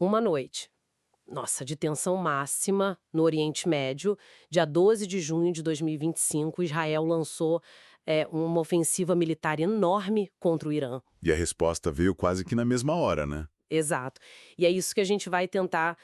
Uma noite. Nossa, de tensão máxima no Oriente Médio. Dia 12 de junho de 2025, Israel lançou uma ofensiva militar enorme contra o Irã. E a resposta veio quase que na mesma hora, né? Exato. E é isso que a gente vai tentar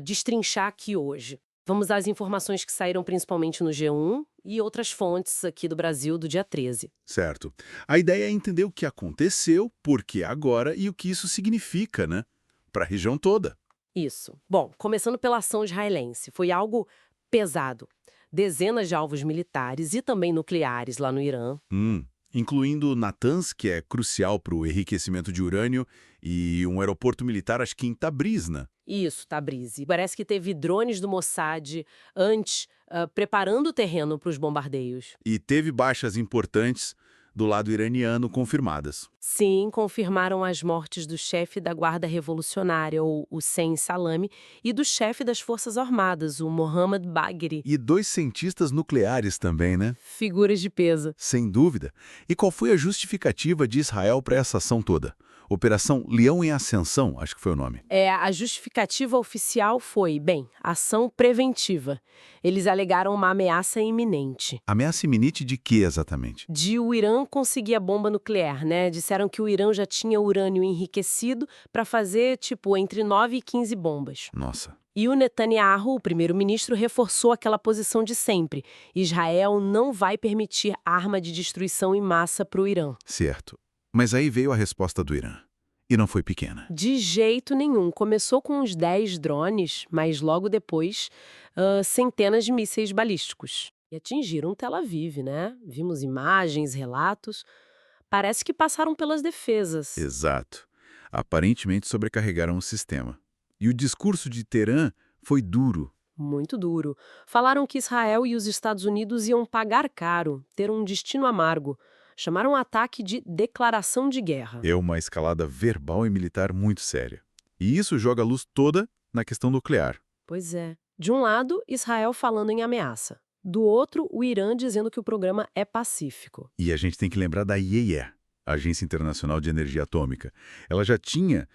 destrinchar aqui hoje. Vamos às informações que saíram principalmente no G1 e outras fontes aqui do Brasil do dia 13. Certo. A ideia é entender o que aconteceu, por que agora e o que isso significa, né? Para a região toda. Isso. Bom, começando pela ação israelense, foi algo pesado. Dezenas de alvos militares e também nucleares lá no Irã. Incluindo Natanz, que é crucial para o enriquecimento de urânio, e um aeroporto militar, acho que em Tabriz, né? Isso, Tabriz. Parece que teve drones do Mossad antes, preparando o terreno para os bombardeios. E teve baixas importantes do lado iraniano confirmadas. Sim, confirmaram as mortes do chefe da Guarda Revolucionária, o Hussein Salami, e do chefe das Forças Armadas, o Mohammad Bagheri. E 2 cientistas nucleares também, né? Figuras de peso. Sem dúvida. E qual foi a justificativa de Israel para essa ação toda? Operação Leão em Ascensão, acho que foi o nome. A justificativa oficial foi, ação preventiva. Eles alegaram uma ameaça iminente. Ameaça iminente de quê exatamente? De o Irã conseguir a bomba nuclear, né? Disseram que o Irã já tinha urânio enriquecido para fazer, entre 9 e 15 bombas. Nossa. E o Netanyahu, o primeiro-ministro, reforçou aquela posição de sempre. Israel não vai permitir arma de destruição em massa para o Irã. Certo. Mas aí veio a resposta do Irã. E não foi pequena. De jeito nenhum. Começou com uns 10 drones, mas logo depois, centenas de mísseis balísticos. E atingiram Tel Aviv, né? Vimos imagens, relatos. Parece que passaram pelas defesas. Exato. Aparentemente sobrecarregaram o sistema. E o discurso de Teherã foi duro. Muito duro. Falaram que Israel e os Estados Unidos iam pagar caro, ter um destino amargo. Chamaram o ataque de declaração de guerra. É uma escalada verbal e militar muito séria. E isso joga a luz toda na questão nuclear. Pois é. De um lado, Israel falando em ameaça. Do outro, o Irã dizendo que o programa é pacífico. E a gente tem que lembrar da IAEA, a Agência Internacional de Energia Atômica. Ela já tinha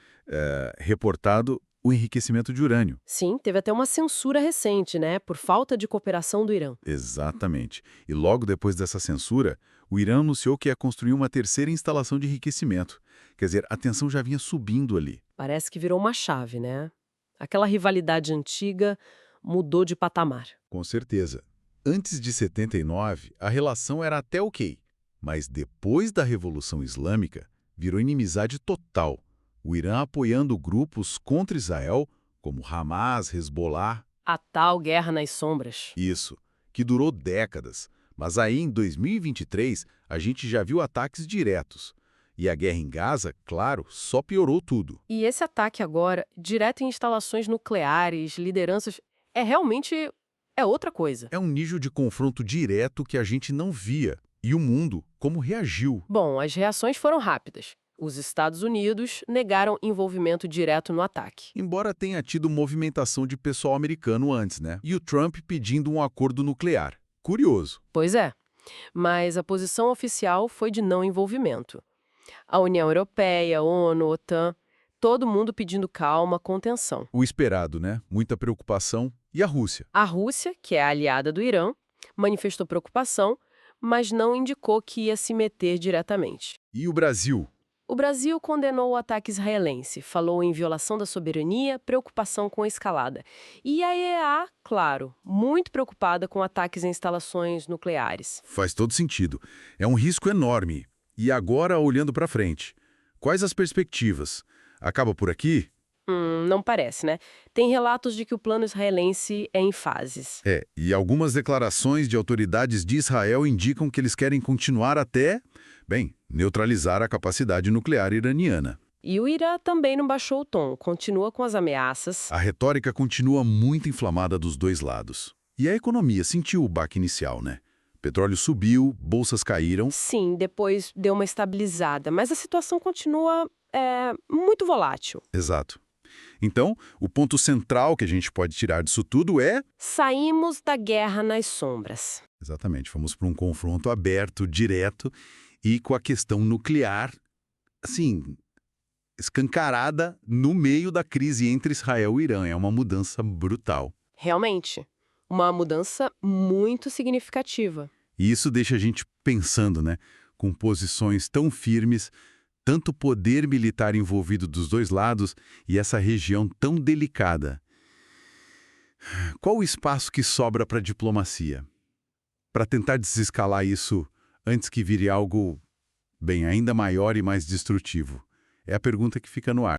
reportado o enriquecimento de urânio. Sim, teve até uma censura recente, né? Por falta de cooperação do Irã. Exatamente. E logo depois dessa censura, o Irã anunciou que ia construir uma terceira instalação de enriquecimento. Quer dizer, a tensão já vinha subindo ali. Parece que virou uma chave, né? Aquela rivalidade antiga mudou de patamar. Com certeza. Antes de 79, a relação era até ok. Mas depois da Revolução Islâmica, virou inimizade total. O Irã apoiando grupos contra Israel, como Hamas, Hezbollah. A tal guerra nas sombras. Isso, que durou décadas. Mas aí, em 2023, a gente já viu ataques diretos. E a guerra em Gaza, claro, só piorou tudo. E esse ataque agora, direto em instalações nucleares, lideranças, realmente outra coisa. É um nível de confronto direto que a gente não via. E o mundo, como reagiu? Bom, as reações foram rápidas. Os Estados Unidos negaram envolvimento direto no ataque. Embora tenha tido movimentação de pessoal americano antes, né? E o Trump pedindo um acordo nuclear. Curioso. Pois é. Mas a posição oficial foi de não envolvimento. A União Europeia, ONU, OTAN, todo mundo pedindo calma, contenção. O esperado, né? Muita preocupação. E a Rússia? A Rússia, que é a aliada do Irã, manifestou preocupação, mas não indicou que ia se meter diretamente. E o Brasil? O Brasil condenou o ataque israelense, falou em violação da soberania, preocupação com a escalada. E a IAEA, claro, muito preocupada com ataques em instalações nucleares. Faz todo sentido. É um risco enorme. E agora, olhando para frente, quais as perspectivas? Acaba por aqui? Não parece, né? Tem relatos de que o plano israelense é em fases. E algumas declarações de autoridades de Israel indicam que eles querem continuar até, neutralizar a capacidade nuclear iraniana. E o Irã também não baixou o tom, continua com as ameaças. A retórica continua muito inflamada dos dois lados. E a economia sentiu o baque inicial, né? Petróleo subiu, bolsas caíram. Sim, depois deu uma estabilizada, mas a situação continua muito volátil. Exato. Então, o ponto central que a gente pode tirar disso tudo é... Saímos da guerra nas sombras. Exatamente, fomos para um confronto aberto, direto, e com a questão nuclear, assim, escancarada no meio da crise entre Israel e Irã. É uma mudança brutal. Realmente, uma mudança muito significativa. E isso deixa a gente pensando, né? Com posições tão firmes, tanto poder militar envolvido dos dois lados e essa região tão delicada. Qual o espaço que sobra para a diplomacia? Para tentar desescalar isso antes que vire algo, bem, ainda maior e mais destrutivo? É a pergunta que fica no ar.